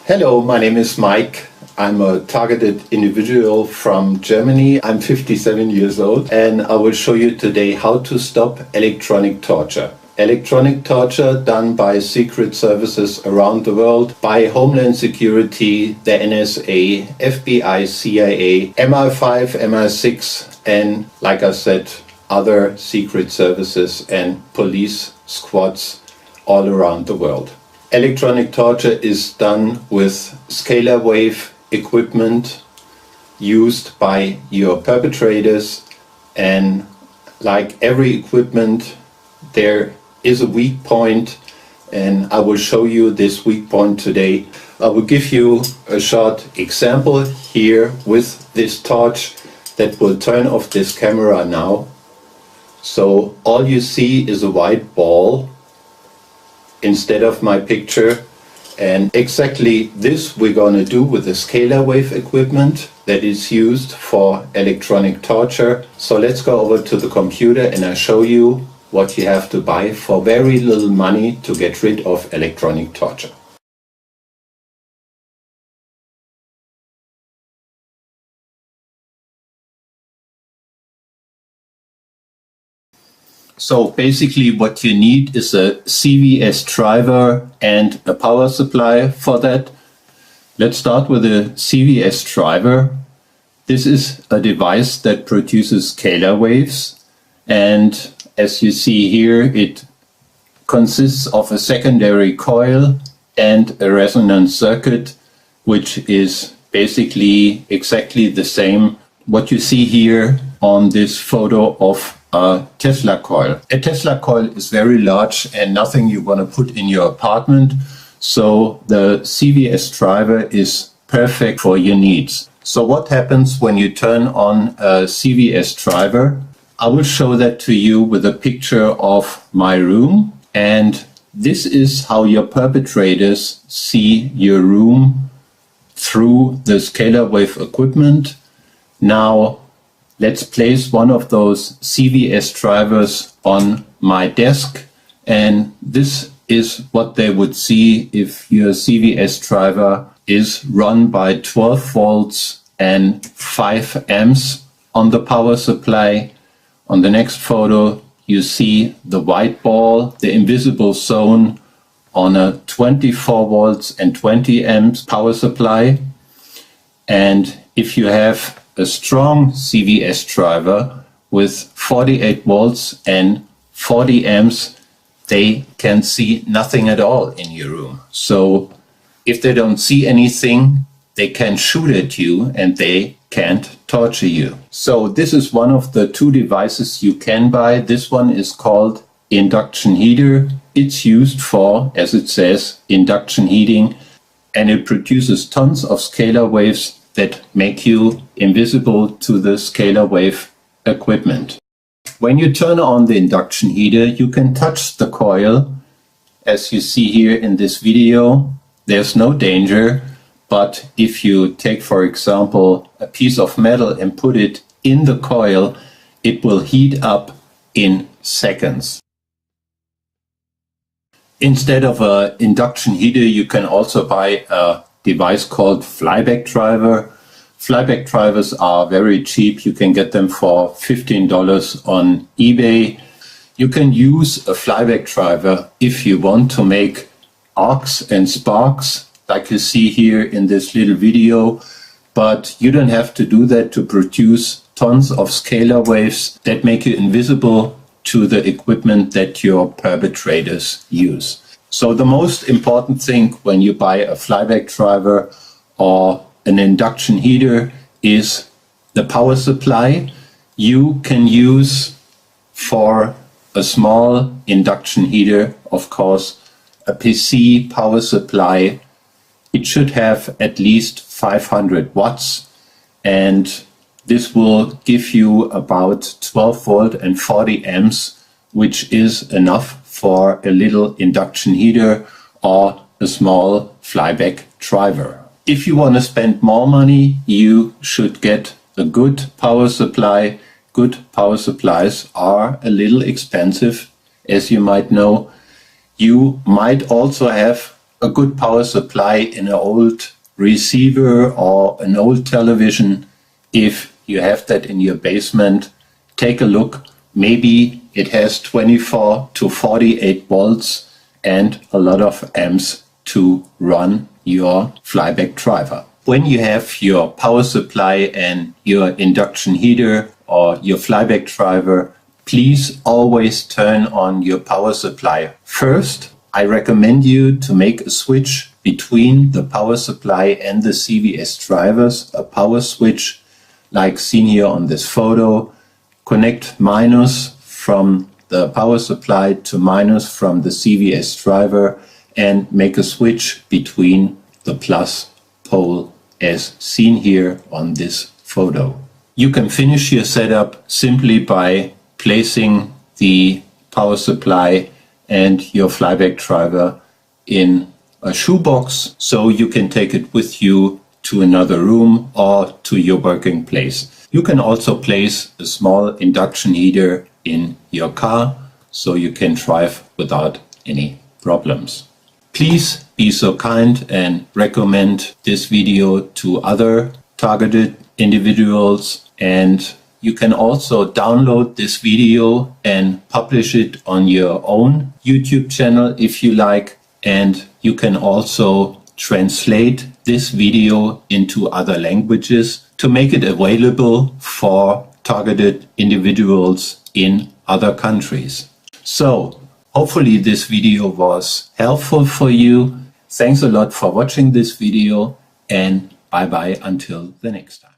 Hello, my name is Mike. I'm a targeted individual from Germany. I'm 57 years old and I will show you today how to stop electronic torture. Electronic torture done by secret services around the world, by Homeland Security, the NSA, FBI, CIA, MI5, MI6 and, like I said, other secret services and police squads all around the world. Electronic torture is done with scalar wave equipment used by your perpetrators, and like every equipment there is a weak point, and I will show you this weak point today. I will give you a short example here with this torch that will turn off this camera now. So all you see is a white ball instead of my picture, and exactly this we're going to do with the scalar wave equipment that is used for electronic torture. So let's go over to the computer and I'll show you what you have to buy for very little money to get rid of electronic torture. So basically what you need is a Cvs driver and a power supply for that. Let's start with a Cvs driver. This is a device that produces scalar waves, and as you see here, it consists of a secondary coil and a resonance circuit, which is basically exactly the same what you see here on this photo of a Tesla coil. A Tesla coil is very large and nothing you want to put in your apartment, so the Cvs driver is perfect for your needs. So what happens when you turn on a Cvs driver? I will show that to you with a picture of my room, and this is how your perpetrators see your room through the scalar wave equipment. Now let's place one of those Cvs drivers on my desk, and this is what they would see if your Cvs driver is run by 12 volts and 5 amps on the power supply. On the next photo you see the white ball, the invisible zone, on a 24 volts and 20 amps power supply. And if you have a strong Cvs driver with 48 volts and 40 amps, they can see nothing at all in your room. So if they don't see anything, they can shoot at you and they can't torture you. So this is one of the two devices you can buy. This one is called Induction Heater. It's used for, as it says, induction heating, and it produces tons of scalar waves that make you invisible to the scalar wave equipment. When you turn on the induction heater, you can touch the coil. As you see here in this video, there's no danger, but if you take, for example, a piece of metal and put it in the coil, it will heat up in seconds. Instead of an induction heater, you can also buy a device called flyback driver. Flyback drivers are very cheap. You can get them for $15 on eBay. You can use a flyback driver if you want to make arcs and sparks, like you see here in this little video, but you don't have to do that to produce tons of scalar waves that make you invisible to the equipment that your perpetrators use. So the most important thing when you buy a flyback driver or an induction heater is the power supply. You can use for a small induction heater, of course, a PC power supply. It should have at least 500 watts, and this will give you about 12 volt and 40 amps, which is enough for a little induction heater or a small flyback driver. If you want to spend more money, you should get a good power supply. Good power supplies are a little expensive, as you might know. You might also have a good power supply in an old receiver or an old television. If you have that in your basement, take a look. Maybe it has 24 to 48 volts and a lot of amps to run your flyback driver. When you have your power supply and your induction heater or your flyback driver, please always turn on your power supply first. I recommend you to make a switch between the power supply and the CVS drivers, a power switch like seen here on this photo. Connect minus from the power supply to minus from the CVS driver and make a switch between the plus pole as seen here on this photo. You can finish your setup simply by placing the power supply and your flyback driver in a shoebox so you can take it with you to another room or to your working place. You can also place a small induction heater in your car so you can drive without any problems. Please be so kind and recommend this video to other targeted individuals, and you can also download this video and publish it on your own YouTube channel if you like, and you can also translate this video into other languages to make it available for targeted individuals in other countries. So hopefully this video was helpful for you. Thanks a lot for watching this video, and bye bye until the next time.